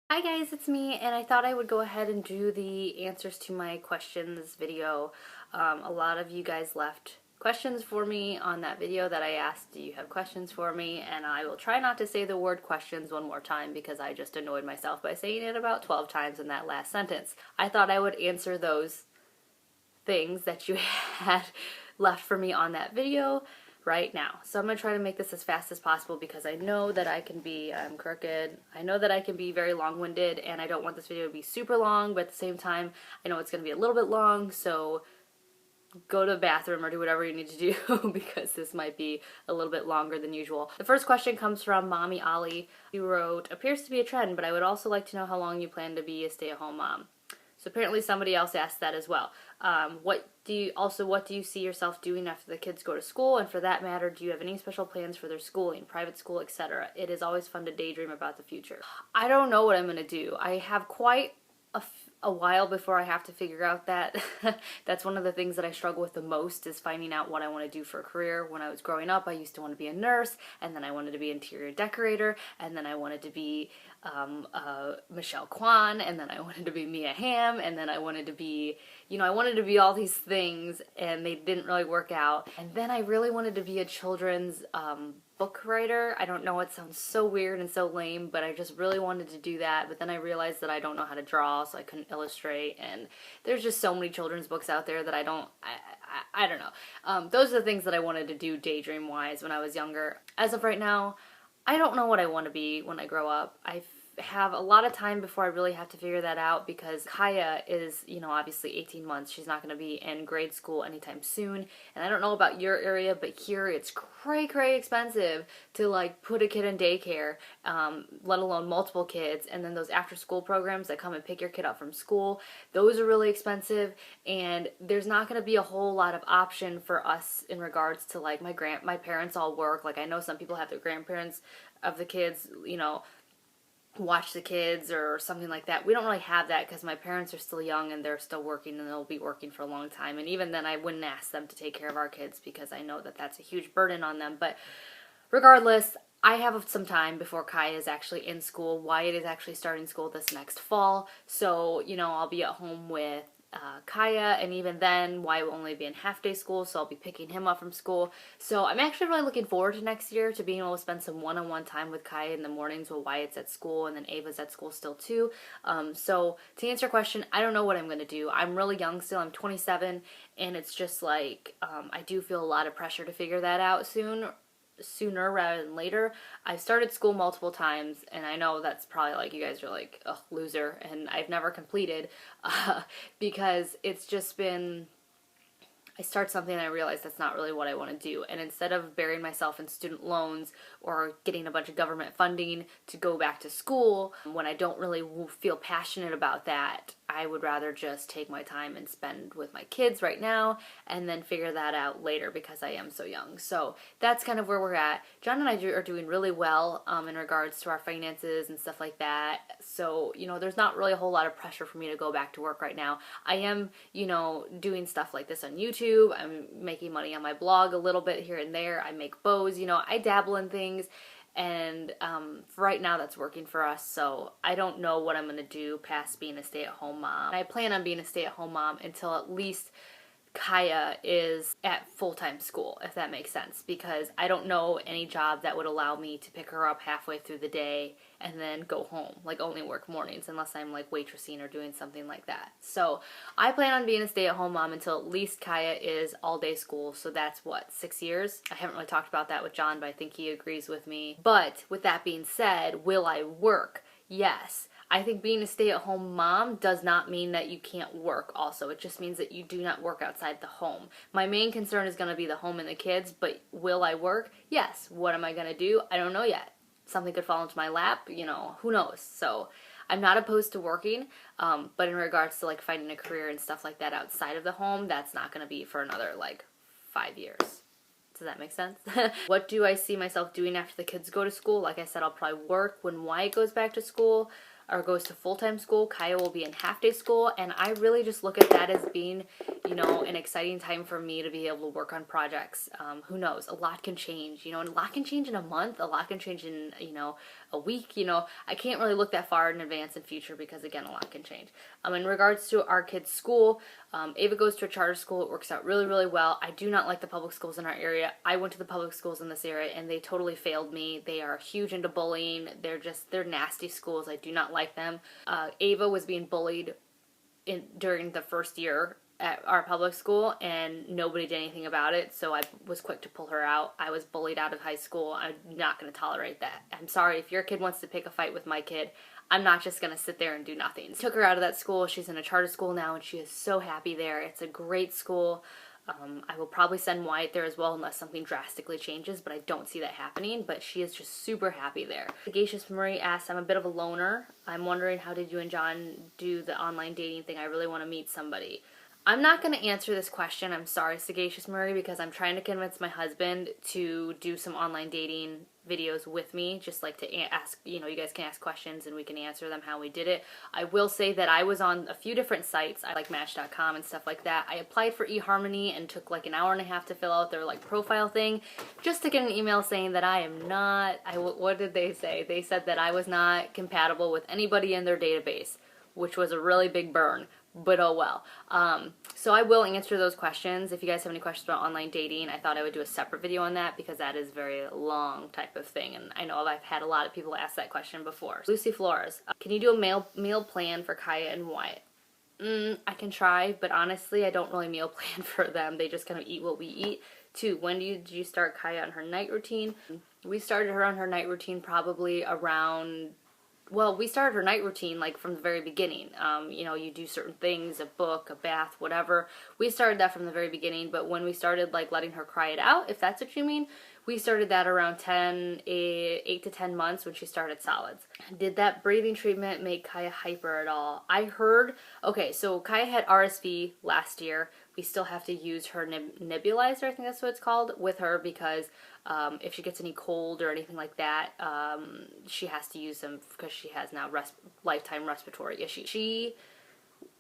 Hi guys, it's me, and I thought I would go ahead and do the answers to my questions video. A lot of you guys left questions for me on that video that I asked, do you have questions for me? And I will try not to say the word questions one more time because I just annoyed myself by saying it about 12 times in that last sentence. I thought I would answer those things that you had left for me on that video right now. So I'm going to try to make this as fast as possible because I know that I'm crooked. I know that I can be very long-winded, and I don't want this video to be super long, but at the same time, I know it's going to be a little bit long, so go to the bathroom or do whatever you need to do because this might be a little bit longer than usual. The first question comes from Mommy Ollie. She wrote, appears to be a trend, but I would also like to know how long you plan to be a stay-at-home mom. So apparently somebody else asked that as well. What do you see yourself doing after the kids go to school? And for that matter, do you have any special plans for their schooling, private school, etc.? It is always fun to daydream about the future. I don't know what I'm going to do. I have quite a while before I have to figure out that. That's one of the things that I struggle with the most, is finding out what I want to do for a career. When I was growing up, I used to want to be a nurse, and then I wanted to be an interior decorator, and then I wanted to be Michelle Kwan, and then I wanted to be Mia Hamm, and then I wanted to be, I wanted to be all these things, and they didn't really work out. And then I really wanted to be a children's book writer. I don't know, it sounds so weird and so lame, but I just really wanted to do that. But then I realized that I don't know how to draw, so I couldn't illustrate, and there's just so many children's books out there that I don't know. Those are the things that I wanted to do daydream wise when I was younger. As of right now, I don't know what I want to be when I grow up. I have a lot of time before I really have to figure that out, because Kaya is, obviously 18 months. She's not going to be in grade school anytime soon. And I don't know about your area, but here it's cray expensive to like put a kid in daycare, let alone multiple kids. And then those after school programs that come and pick your kid up from school, those are really expensive. And there's not going to be a whole lot of option for us in regards to like my parents all work. Like I know some people have their grandparents of the kids, watch the kids or something like that. We don't really have that because my parents are still young and they're still working, and they'll be working for a long time. And even then I wouldn't ask them to take care of our kids because I know that that's a huge burden on them. But regardless, I have some time before Kaya is actually in school. Wyatt is actually starting school this next fall. So, I'll be at home with Kaya, and even then Wyatt will only be in half-day school, so I'll be picking him up from school. So I'm actually really looking forward to next year, to being able to spend some one-on-one time with Kaya in the mornings while Wyatt's at school, and then Ava's at school still too. So to answer your question, I don't know what I'm going to do. I'm really young still. I'm 27, and it's just like I do feel a lot of pressure to figure that out sooner rather than later. I've started school multiple times, and I know that's probably like, you guys are like, ugh, loser, and I've never completed because it's just been, I start something and I realize that's not really what I want to do. And instead of burying myself in student loans or getting a bunch of government funding to go back to school when I don't really feel passionate about that, I would rather just take my time and spend with my kids right now and then figure that out later because I am so young. So that's kind of where we're at. John and I are doing really well in regards to our finances and stuff like that. So, there's not really a whole lot of pressure for me to go back to work right now. I am, doing stuff like this on YouTube. I'm making money on my blog a little bit here and there. I make bows, I dabble in things. And for right now, that's working for us. So I don't know what I'm going to do past being a stay-at-home mom. I plan on being a stay-at-home mom until at least Kaya is at full-time school, if that makes sense, because I don't know any job that would allow me to pick her up halfway through the day and then go home, like only work mornings, unless I'm like waitressing or doing something like that. So I plan on being a stay-at-home mom until at least Kaya is all-day school. So that's what, 6 years? I haven't really talked about that with John, but I think he agrees with me. But with that being said, will I work? Yes. I think being a stay-at-home mom does not mean that you can't work also. It just means that you do not work outside the home. My main concern is going to be the home and the kids, but will I work? Yes. What am I going to do? I don't know yet. Something could fall into my lap, who knows. So I'm not opposed to working, but in regards to like finding a career and stuff like that outside of the home, that's not going to be for another like 5 years. Does that make sense? What do I see myself doing after the kids go to school? Like I said, I'll probably work when Wyatt goes back to school or goes to full-time school. Kaya will be in half-day school, and I really just look at that as being, you know, an exciting time for me to be able to work on projects. Who knows? A lot can change, you know, and a lot can change in a month, a lot can change in, you know, a week, you know. I can't really look that far in advance in future because, again, a lot can change. In regards to our kids' school, Ava goes to a charter school. It works out really, really well. I do not like the public schools in our area. I went to the public schools in this area and they totally failed me. They are huge into bullying. They're nasty schools. I do not like them. Ava was being bullied during the first year at our public school and nobody did anything about it, so I was quick to pull her out. I was bullied out of high school. I'm not going to tolerate that. I'm sorry, if your kid wants to pick a fight with my kid, I'm not just going to sit there and do nothing. Took her out of that school. She's in a charter school now and she is so happy there. It's a great school. I will probably send Wyatt there as well unless something drastically changes, but I don't see that happening, but she is just super happy there. Sagacious Marie asked, I'm a bit of a loner. I'm wondering, how did you and John do the online dating thing? I really want to meet somebody. I'm not going to answer this question, I'm sorry, Sagacious Marie, because I'm trying to convince my husband to do some online dating videos with me, just like to ask, you know, you guys can ask questions and we can answer them how we did it. I will say that I was on a few different sites, I like Match.com and stuff like that. I applied for eHarmony and took like an hour and a half to fill out their like profile thing, just to get an email saying that I am not, what did they say? They said that I was not compatible with anybody in their database, which was a really big burn. But oh well. So I will answer those questions. If you guys have any questions about online dating, I thought I would do a separate video on that because that is a very long type of thing. And I know I've had a lot of people ask that question before. Lucy Flores, can you do a meal plan for Kaya and Wyatt? I can try, but honestly, I don't really meal plan for them. They just kind of eat what we eat. 2, when did you start Kaya on her night routine? We started her on her night routine probably around... Well, we started her night routine like from the very beginning. You know, you do certain things, a book, a bath, whatever. We started that from the very beginning, but when we started like letting her cry it out, if that's what you mean, we started that around 8 to 10 months when she started solids. Did that breathing treatment make Kaya hyper at all? I heard, okay, so Kaya had RSV last year. We still have to use her nebulizer, I think that's what it's called, with her because if she gets any cold or anything like that, she has to use them because she has now lifetime respiratory issues.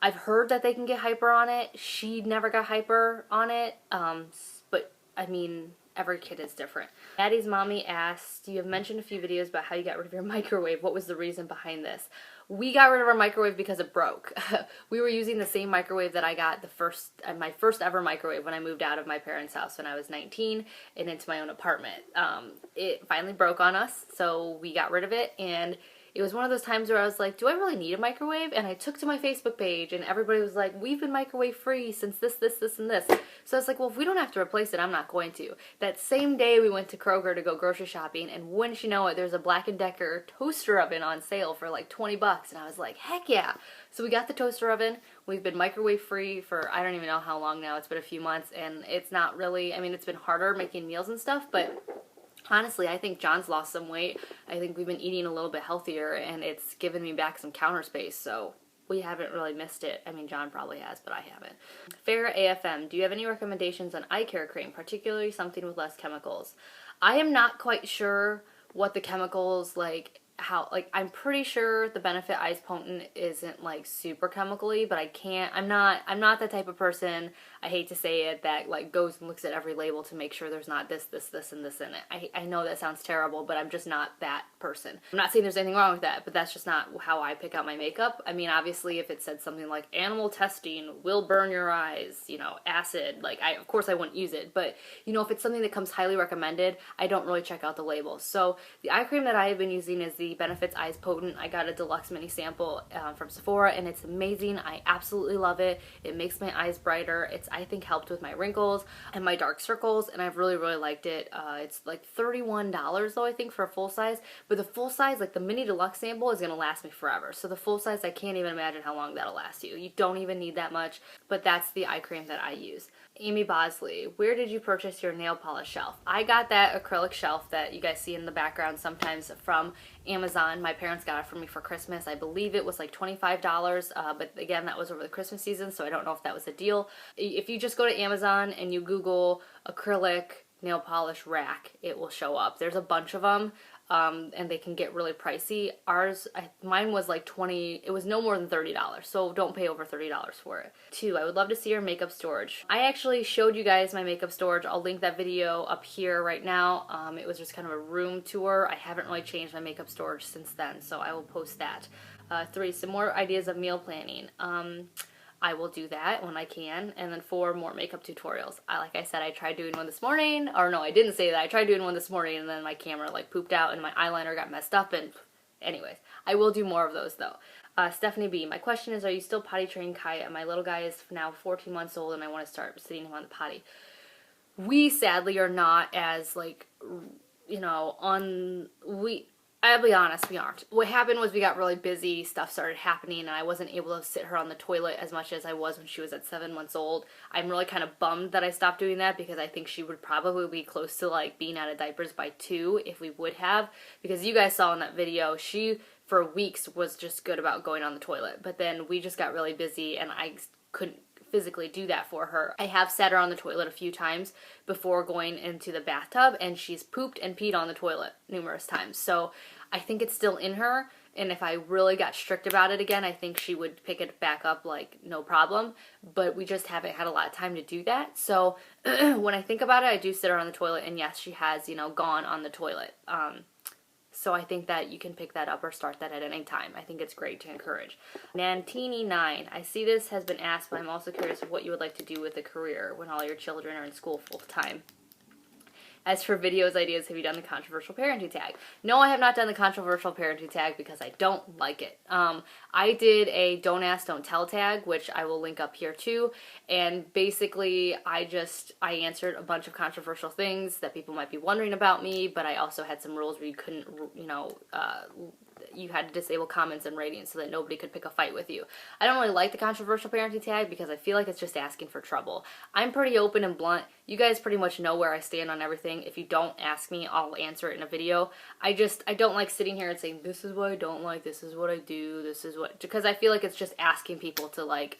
I've heard that they can get hyper on it. She never got hyper on it, but I mean, every kid is different. Maddie's mommy asked, you have mentioned a few videos about how you got rid of your microwave. What was the reason behind this? We got rid of our microwave because it broke. We were using the same microwave that I got my first ever microwave when I moved out of my parents' house when I was 19 and into my own apartment. It finally broke on us, so we got rid of it, and it was one of those times where I was like, do I really need a microwave? And I took to my Facebook page and everybody was like, we've been microwave free since this, and this. So I was like, well, if we don't have to replace it, I'm not going to. That same day we went to Kroger to go grocery shopping, and wouldn't you know it, there's a Black & Decker toaster oven on sale for like 20 bucks. And I was like, heck yeah. So we got the toaster oven. We've been microwave free for I don't even know how long now. It's been a few months, and it's not really, I mean, it's been harder making meals and stuff, but honestly, I think John's lost some weight. I think we've been eating a little bit healthier, and it's given me back some counter space, so we haven't really missed it. I mean, John probably has, but I haven't. Fair AFM, do you have any recommendations on eye care cream, particularly something with less chemicals? I am not quite sure what the chemicals, like, I'm pretty sure the Benefit Eyes Potent isn't like super chemically, but I'm not that type of person, I hate to say it, that like goes and looks at every label to make sure there's not this, and this in it. I know that sounds terrible, but I'm just not that person. I'm not saying there's anything wrong with that, but that's just not how I pick out my makeup. I mean, obviously if it said something like animal testing will burn your eyes, you know, acid, like of course I wouldn't use it, but you know, if it's something that comes highly recommended, I don't really check out the labels. So the eye cream that I have been using is the Benefits Eyes Potent. I got a deluxe mini sample from Sephora, and it's amazing. I absolutely love it. It makes my eyes brighter. It's, I think, helped with my wrinkles and my dark circles, and I've really, really liked it. It's like $31 though, I think, for a full size, but the full size, like the mini deluxe sample, is gonna last me forever. So the full size, I can't even imagine how long that'll last you. You don't even need that much, but that's the eye cream that I use. Amy Bosley, where did you purchase your nail polish shelf? I got that acrylic shelf that you guys see in the background sometimes from Amazon. My parents got it for me for Christmas. I believe it was like $25, but again, that was over the Christmas season, so I don't know if that was a deal. If you just go to Amazon and you Google acrylic nail polish rack, it will show up. There's a bunch of them, and they can get really pricey. Mine was like it was no more than $30, so don't pay over $30 for it. 2, I would love to see your makeup storage. I actually showed you guys my makeup storage. I'll link that video up here right now. It was just kind of a room tour. I haven't really changed my makeup storage since then, so I will post that. 3, some more ideas of meal planning. I will do that when I can. And then 4, more makeup tutorials. Like I said, I tried doing one this morning, or no, I didn't say that. I tried doing one this morning and then my camera like pooped out and my eyeliner got messed up, and anyways, I will do more of those though. Stephanie B, my question is, are you still potty training Kaya? My little guy is now 14 months old and I want to start sitting him on the potty. We sadly are not as like, you know, I'll be honest, we aren't. What happened was we got really busy, stuff started happening, and I wasn't able to sit her on the toilet as much as I was when she was at 7 months old. I'm really kind of bummed that I stopped doing that, because I think she would probably be close to like being out of diapers by 2 if we would have, because you guys saw in that video, she for weeks was just good about going on the toilet, but then we just got really busy and I couldn't physically do that for her. I have sat her on the toilet a few times before going into the bathtub, and she's pooped and peed on the toilet numerous times. So I think it's still in her, and if I really got strict about it again, I think she would pick it back up like no problem, but we just haven't had a lot of time to do that. So when I think about it, I do sit her on the toilet, and yes, she has, you know, gone on the toilet. So I think that you can pick that up or start that at any time. I think it's great to encourage. Nantini9, I see this has been asked, but I'm also curious of what you would like to do with a career when all your children are in school full time. As for videos ideas, have you done the controversial parenting tag? No, I have not done the controversial parenting tag because I don't like it. I did a don't ask, don't tell tag, which I will link up here too. And basically, I answered a bunch of controversial things that people might be wondering about me, but I also had some rules where you couldn't, you know, you had to disable comments and ratings so that nobody could pick a fight with you. I don't really like the controversial parenting tag because I feel like it's just asking for trouble. I'm pretty open and blunt. You guys pretty much know where I stand on everything. If you don't ask me, I'll answer it in a video. I don't like sitting here and saying, this is what I don't like, this is what I do, this is what, because I feel like it's just asking people to like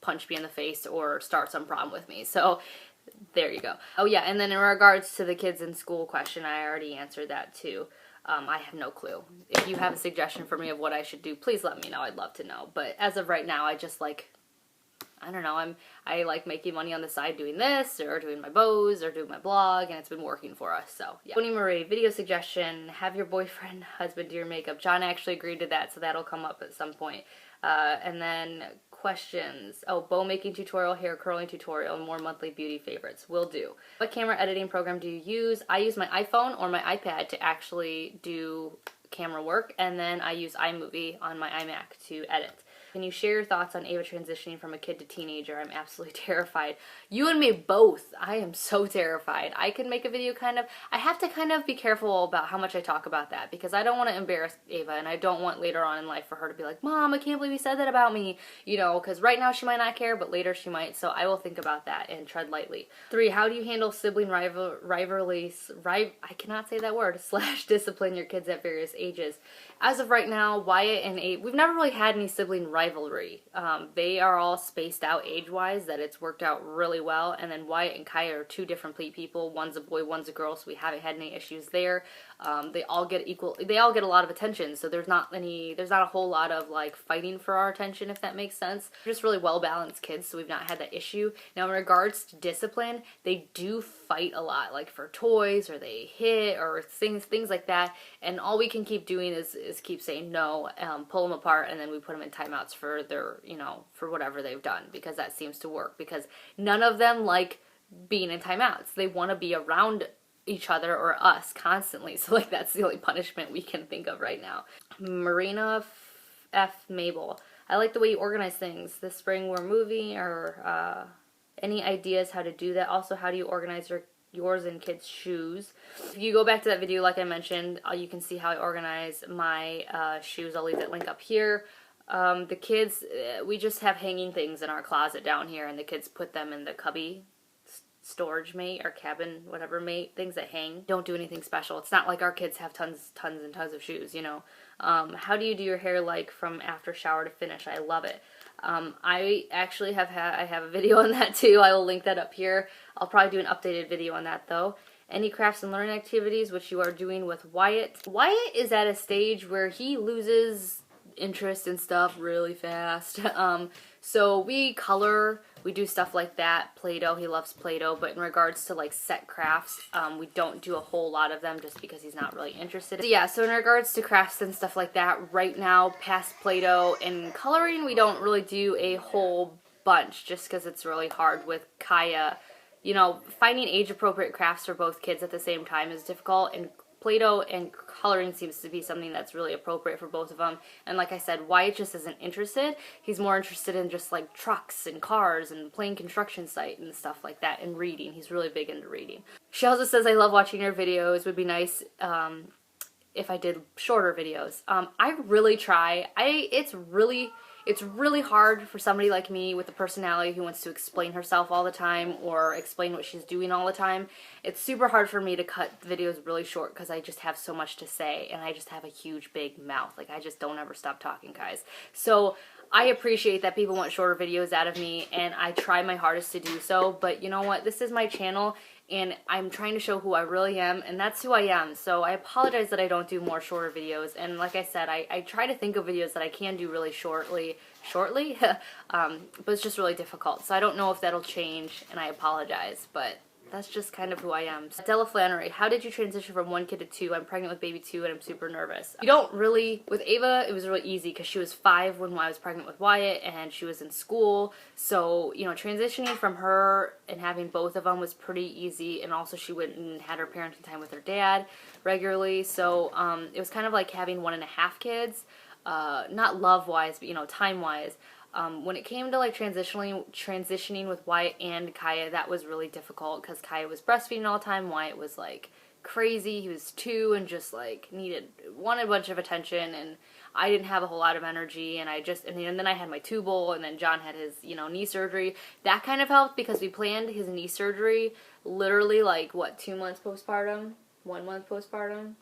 punch me in the face or start some problem with me. So there you go. Oh yeah, and then in regards to the kids in school question, I already answered that too. I have no clue. If you have a suggestion for me of what I should do, please let me know. I'd love to know. But as of right now, I just like, I don't know, I like making money on the side doing this, or doing my bows, or doing my blog, and it's been working for us, so yeah. Tony Marie, video suggestion, have your boyfriend, husband do your makeup. John actually agreed to that, so that'll come up at some point. And then questions. Oh, bow making tutorial, hair curling tutorial, and more monthly beauty favorites. Will do. What camera editing program do you use? I use my iPhone or my iPad to actually do camera work, and then I use iMovie on my iMac to edit. Can you share your thoughts on Ava transitioning from a kid to teenager? I'm absolutely terrified. You and me both. I am so terrified. I can make a video I have to kind of be careful about how much I talk about that, because I don't want to embarrass Ava, and I don't want later on in life for her to be like, Mom, I can't believe you said that about me. You know, because right now she might not care, but later she might, so I will think about that and tread lightly. 3, how do you handle sibling rivalries, I cannot say that word, / discipline your kids at various ages? As of right now, Wyatt and Ava, we've never really had any sibling rivalry. They are all spaced out age-wise, that it's worked out really well, and then Wyatt and Kaya are 2 different people. One's a boy, one's a girl, so we haven't had any issues there. They all get a lot of attention, so there's not a whole lot of like fighting for our attention, if that makes sense. They're just really well-balanced kids, so we've not had that issue. Now in regards to discipline, they do fight a lot, like for toys, or they hit, or things like that, and all we can keep doing is keep saying no, pull them apart, and then we put them in timeouts for their, you know, for whatever they've done, because that seems to work, because none of them like being in timeouts. They want to be around each other or us constantly, so like that's the only punishment we can think of right now. Marina F. Mabel, I like the way you organize things. This spring we're moving, or any ideas how to do that? Also, how do you organize yours and kids' shoes? If you go back to that video, like I mentioned, you can see how I organize my shoes. I'll leave that link up here. The kids, we just have hanging things in our closet down here, and the kids put them in the cubby storage mate or cabin, whatever mate, things that hang. Don't do anything special. It's not like our kids have tons and tons of shoes, you know. How do you do your hair like from after shower to finish? I love it. I actually I have a video on that too. I will link that up here. I'll probably do an updated video on that though. Any crafts and learning activities which you are doing with Wyatt? Wyatt is at a stage where he loses interest in stuff really fast. So we color, we do stuff like that. Play-Doh, he loves Play-Doh, but in regards to like set crafts, we don't do a whole lot of them just because he's not really interested. So yeah, so in regards to crafts and stuff like that, right now, past Play-Doh and coloring, we don't really do a whole bunch just because it's really hard with Kaya. You know, finding age-appropriate crafts for both kids at the same time is difficult, and Play-Doh and coloring seems to be something that's really appropriate for both of them. And like I said, Wyatt just isn't interested. He's more interested in just like trucks and cars and playing construction site and stuff like that, and reading. He's really big into reading. She also says, I love watching your videos. Would be nice if I did shorter videos. I really try. It's really hard for somebody like me with a personality who wants to explain herself all the time or explain what she's doing all the time. It's super hard for me to cut videos really short because I just have so much to say and I just have a huge big mouth. Like, I just don't ever stop talking, guys. So I appreciate that people want shorter videos out of me, and I try my hardest to do so, but you know what? This is my channel, and I'm trying to show who I really am, and that's who I am. So I apologize that I don't do more shorter videos, and like I said, I try to think of videos that I can do really shortly, but it's just really difficult. So I don't know if that'll change, and I apologize, but that's just kind of who I am. Della Flannery, how did you transition from 1 kid to 2? I'm pregnant with baby 2 and I'm super nervous. You don't really, with Ava, it was really easy because she was 5 when I was pregnant with Wyatt and she was in school. So, you know, transitioning from her and having both of them was pretty easy, and also she went and had her parenting time with her dad regularly. So it was kind of like having 1.5 kids, not love-wise, but, you know, time-wise. When it came to like transitioning with Wyatt and Kaya, that was really difficult because Kaya was breastfeeding all the time. Wyatt was like crazy. He was 2 and just like wanted a bunch of attention, and I didn't have a whole lot of energy, and then I had my tubal, and then John had his, you know, knee surgery. That kind of helped because we planned his knee surgery literally like, what, 2 months postpartum? 1 month postpartum?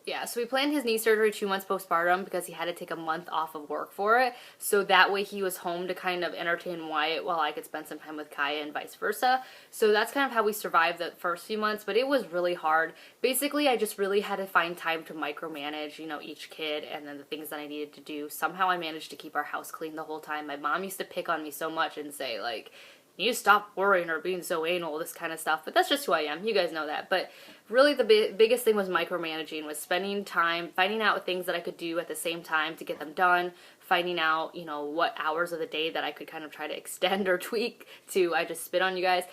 Yeah, so we planned his knee surgery 2 months postpartum because he had to take a month off of work for it. So that way he was home to kind of entertain Wyatt while I could spend some time with Kaya and vice versa. So that's kind of how we survived the first few months, but it was really hard. Basically, I just really had to find time to micromanage, you know, each kid and then the things that I needed to do. Somehow I managed to keep our house clean the whole time. My mom used to pick on me so much and say, like, you stop worrying or being so anal, this kind of stuff. But that's just who I am. You guys know that. But really the biggest thing was micromanaging, was spending time, finding out things that I could do at the same time to get them done, finding out, you know, what hours of the day that I could kind of try to extend or tweak to, I just spit on you guys,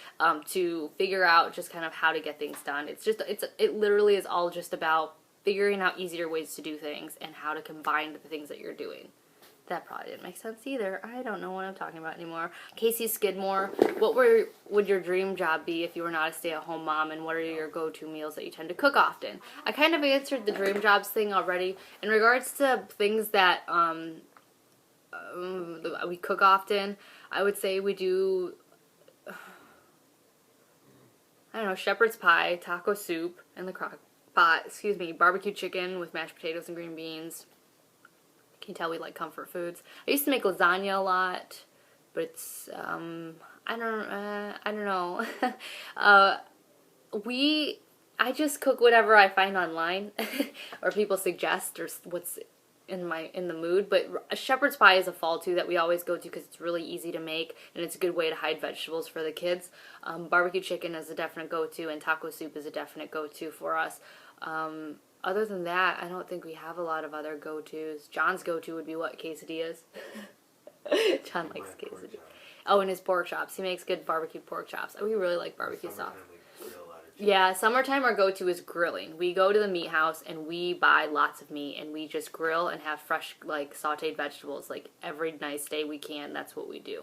to figure out just kind of how to get things done. It literally is all just about figuring out easier ways to do things and how to combine the things that you're doing. That probably didn't make sense either. I don't know what I'm talking about anymore. Casey Skidmore, what would your dream job be if you were not a stay-at-home mom, and what are your go-to meals that you tend to cook often? I kind of answered the dream jobs thing already. In regards to things that we cook often, I would say we do, I don't know, shepherd's pie, taco soup in the crock pot, barbecue chicken with mashed potatoes and green beans. You can tell we like comfort foods. I used to make lasagna a lot, but it's I don't know. I just cook whatever I find online or people suggest, or what's in the mood. But a shepherd's pie is a fall to that we always go to because it's really easy to make and it's a good way to hide vegetables for the kids. Barbecue chicken is a definite go-to, and taco soup is a definite go-to for us. Other than that, I don't think we have a lot of other go-tos. John's go-to would be what? Quesadillas? John likes quesadillas. Oh, and his pork chops. He makes good barbecued pork chops. We really like barbecue sauce. Yeah, summertime our go-to is grilling. We go to the meat house and we buy lots of meat and we just grill and have fresh, like, sauteed vegetables. Like, every nice day we can, that's what we do.